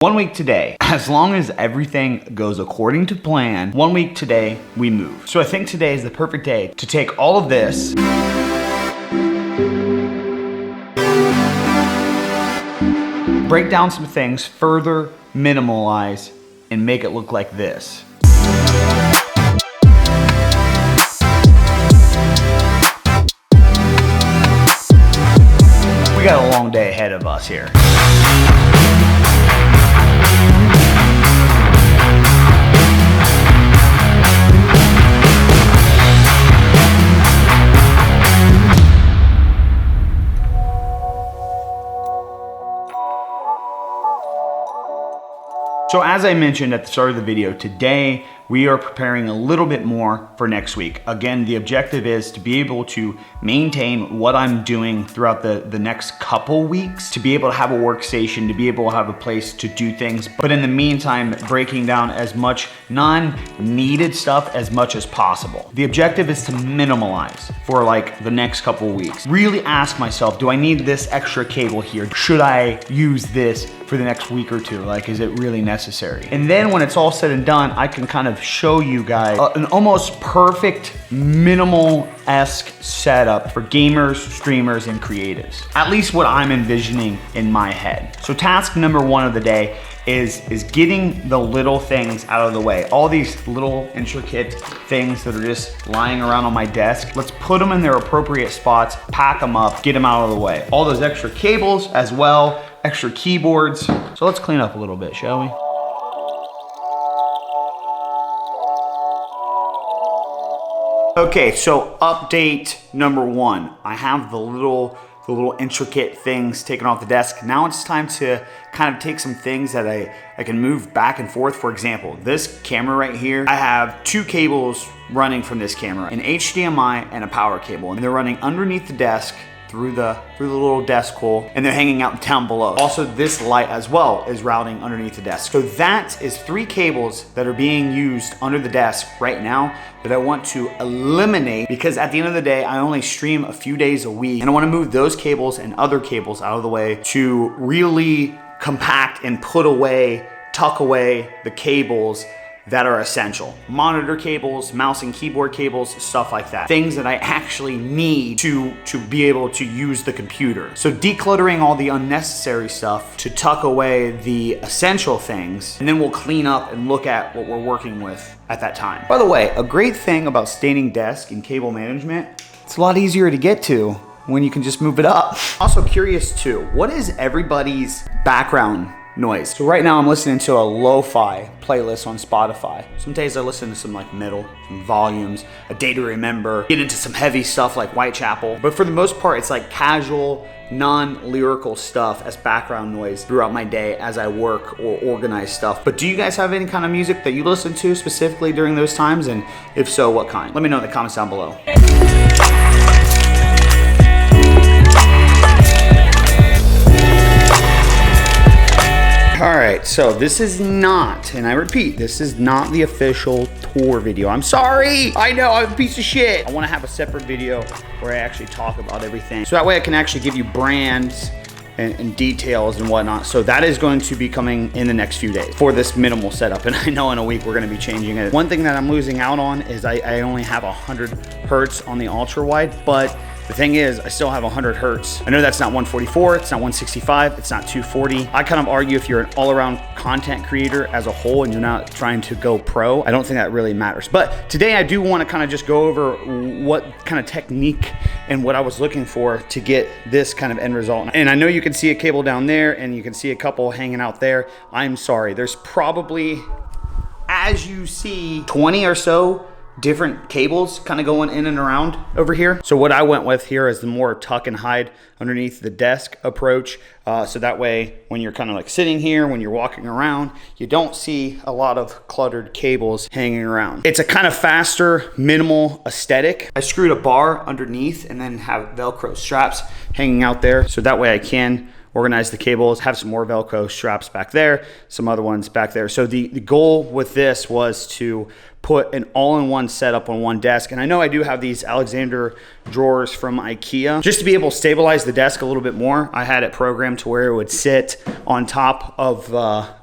1 week today, as long as everything goes according to plan, 1 week today, we move. So I think today is the perfect day to take all of this, break down some things, further minimalize, and make it look like this. We got a long day ahead of us here. So as I mentioned at the start of the video, today we are preparing a little bit more for next week. Again, the objective is to be able to maintain what I'm doing throughout the next couple weeks, to be able to have a workstation, to be able to have a place to do things. But in the meantime, breaking down as much non-needed stuff as much as possible. The objective is to minimalize for like the next couple weeks. Really ask myself, do I need this extra cable here? Should I use this for the next week or two? Like, is it really necessary? And then when it's all said and done, I can kind of show you guys an almost perfect minimal-esque setup for gamers, streamers, and creatives. At least what I'm envisioning in my head. So task number one of the day is getting the little things out of the way. All these little intricate things that are just lying around on my desk, let's put them in their appropriate spots, pack them up, get them out of the way. All those extra cables as well, extra keyboards. So let's clean up a little bit, shall we? Okay, so update number one. I have the little intricate things taken off the desk. Now it's time to kind of take some things that I can move back and forth. For example, this camera right here, I have two cables running from this camera, an HDMI and a power cable, and they're running underneath the desk through the little desk hole, and they're hanging out down below. Also, this light as well is routing underneath the desk. So that is three cables that are being used under the desk right now that I want to eliminate, because at the end of the day, I only stream a few days a week, and I want to move those cables and other cables out of the way to really compact and put away, tuck away the cables that are essential. Monitor cables, mouse and keyboard cables, stuff like that. Things that I actually need to be able to use the computer. So decluttering all the unnecessary stuff to tuck away the essential things, and then we'll clean up and look at what we're working with at that time. By the way, a great thing about standing desk and cable management, it's a lot easier to get to when you can just move it up. Also curious too, what is everybody's background noise? So right now I'm listening to a lo-fi playlist on Spotify. Some days I listen to some like metal, some volumes, A Day to Remember, get into some heavy stuff like Whitechapel. But for the most part, it's like casual, non-lyrical stuff as background noise throughout my day as I work or organize stuff. But do you guys have any kind of music that you listen to specifically during those times? And if so, what kind? Let me know in the comments down below. All right, so this is not, and I repeat, this is not the official tour video. I'm sorry, I know, I'm a piece of shit. I wanna have a separate video where I actually talk about everything. So that way I can actually give you brands and details and whatnot. So that is going to be coming in the next few days for this minimal setup. And I know in a week we're gonna be changing it. One thing that I'm losing out on is I only have 100 hertz on the ultra wide, but the thing is, I still have 100 hertz. I know that's not 144, it's not 165, it's not 240. I kind of argue if you're an all-around content creator as a whole and you're not trying to go pro, I don't think that really matters. But today I do want to kind of just go over what kind of technique and what I was looking for to get this kind of end result. And I know you can see a cable down there and you can see a couple hanging out there. I'm sorry, there's probably, as you see, 20 or so different cables kind of going in and around over here. So what I went with here is the more tuck and hide underneath the desk approach. So that way, when you're kind of like sitting here, when you're walking around, you don't see a lot of cluttered cables hanging around. It's a kind of faster, minimal aesthetic. I screwed a bar underneath and then have Velcro straps hanging out there. So that way I can organize the cables, have some more Velcro straps back there, some other ones back there. So the goal with this was to put an all-in-one setup on one desk. And I know I do have these Alexander drawers from IKEA. Just to be able to stabilize the desk a little bit more, I had it programmed to where it would sit on top of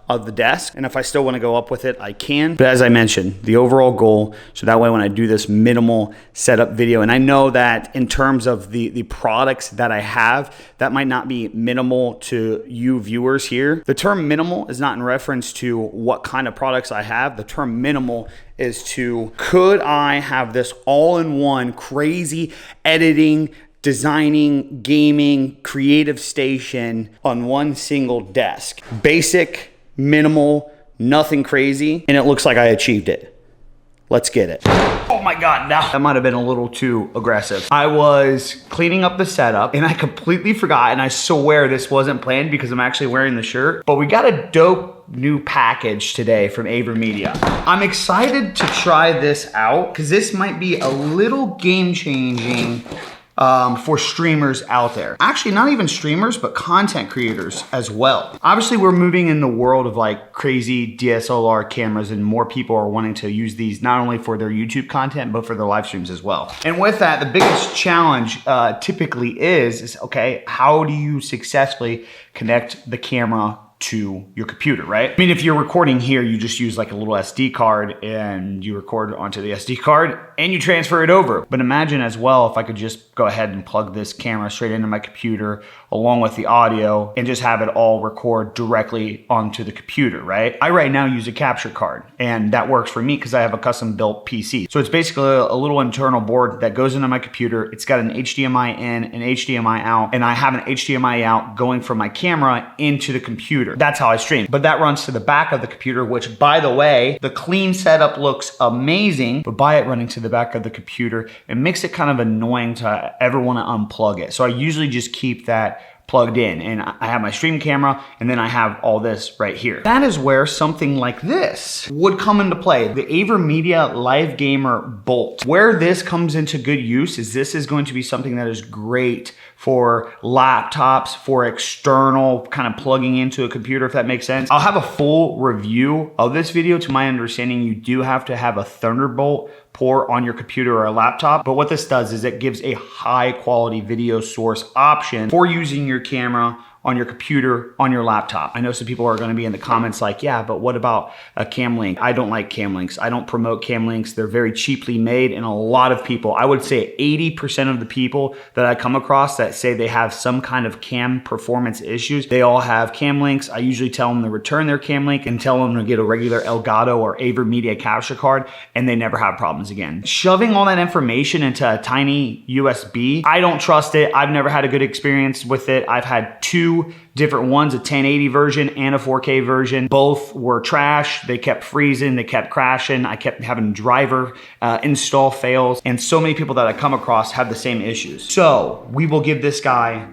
of the desk. And if I still want to go up with it, I can. But as I mentioned, the overall goal, so that way when I do this minimal setup video, and I know that in terms of the products that I have, that might not be minimal to you viewers here. The term minimal is not in reference to what kind of products I have. The term minimal is to, could I have this all-in-one crazy editing, designing, gaming, creative station on one single desk? Basic, minimal, nothing crazy, and it looks like I achieved it. Let's get it. Oh my God, now that might have been a little too aggressive. I was cleaning up the setup and I completely forgot, and I swear this wasn't planned because I'm actually wearing the shirt, but we got a dope new package today from AverMedia. I'm excited to try this out because this might be a little game changing for streamers out there. Actually, not even streamers, but content creators as well. Obviously, we're moving in the world of like crazy DSLR cameras, and more people are wanting to use these not only for their YouTube content, but for their live streams as well. And with that, the biggest challenge typically is, okay, how do you successfully connect the camera to your computer, right? I mean, if you're recording here, you just use like a little SD card and you record onto the SD card and you transfer it over. But imagine as well, if I could just go ahead and plug this camera straight into my computer along with the audio and just have it all record directly onto the computer, right? I right now use a capture card, and that works for me because I have a custom built PC. So it's basically a little internal board that goes into my computer. It's got an HDMI in, an HDMI out, and I have an HDMI out going from my camera into the computer. That's how I stream. But that runs to the back of the computer, which, by the way, the clean setup looks amazing, but by it running to the back of the computer, it makes it kind of annoying to ever want to unplug it. So I usually just keep that plugged in, and I have my stream camera, and then I have all this right here. That is where something like this would come into play. The AverMedia Live Gamer Bolt. Where this comes into good use is this is going to be something that is great for laptops, for external kind of plugging into a computer, if that makes sense. I'll have a full review of this video. To my understanding, you do have to have a Thunderbolt port on your computer or a laptop, but what this does is it gives a high quality video source option for using your camera on your computer, on your laptop. I know some people are gonna be in the comments like, yeah, but what about a cam link? I don't like cam links. I don't promote cam links. They're very cheaply made, and a lot of people, I would say 80% of the people that I come across that say they have some kind of cam performance issues, they all have cam links. I usually tell them to return their cam link and tell them to get a regular Elgato or AverMedia capture card, and they never have problems again. Shoving all that information into a tiny USB, I don't trust it. I've never had a good experience with it. I've had two different ones, a 1080 version and a 4K version. Both were trash. They kept freezing, they kept crashing. I kept having driver install fails, and so many people that I come across have the same issues. So we will give this guy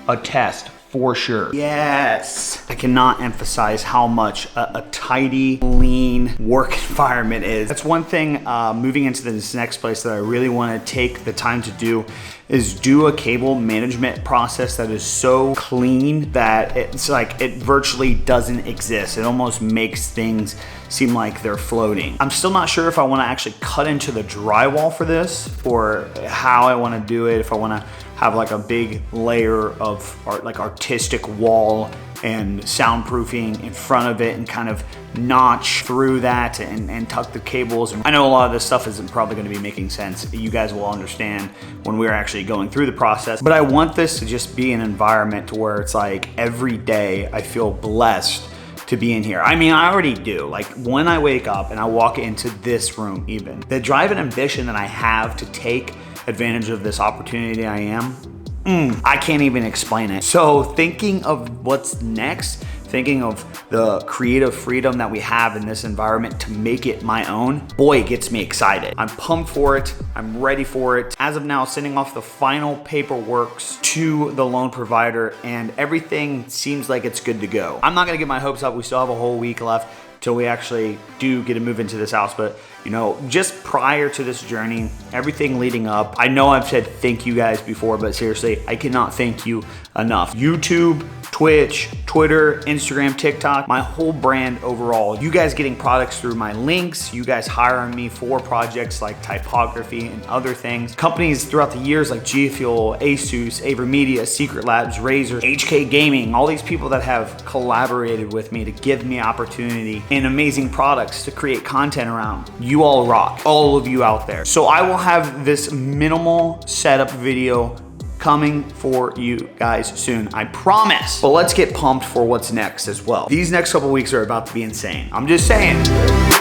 a test for sure. Yes. I cannot emphasize how much a tidy, lean work environment is. That's one thing moving into this next place that I really want to take the time to do is do a cable management process that is so clean that it's like it virtually doesn't exist. It almost makes things seem like they're floating. I'm still not sure if I want to actually cut into the drywall for this or how I want to do it, if I want to have like a big layer of artistic wall and soundproofing in front of it and kind of notch through that and tuck the cables. I know a lot of this stuff isn't probably going to be making sense. You guys will understand when we're actually going through the process, but I want this to just be an environment to where it's like every day I feel blessed to be in here. I mean, I already do. Like when I wake up and I walk into this room, even the drive and ambition that I have to take advantage of this opportunity I can't even explain it. So thinking of what's next, thinking of the creative freedom that we have in this environment to make it my own, boy, it gets me excited. I'm pumped for it. I'm ready for it. As of now, sending off the final paperwork to the loan provider, and everything seems like it's good to go. I'm not gonna get my hopes up. We still have a whole week left till we actually do get to move into this house. But you know, just prior to this journey, everything leading up, I know I've said thank you guys before, but seriously, I cannot thank you enough. YouTube, Twitch, Twitter, Instagram, TikTok, my whole brand overall. You guys getting products through my links, you guys hiring me for projects like typography and other things. Companies throughout the years like G Fuel, Asus, Avery Media, Secret Labs, Razer, HK Gaming, all these people that have collaborated with me to give me opportunity and amazing products to create content around. You all rock, all of you out there. So I will have this minimal setup video coming for you guys soon, I promise. But let's get pumped for what's next as well. These next couple weeks are about to be insane. I'm just saying.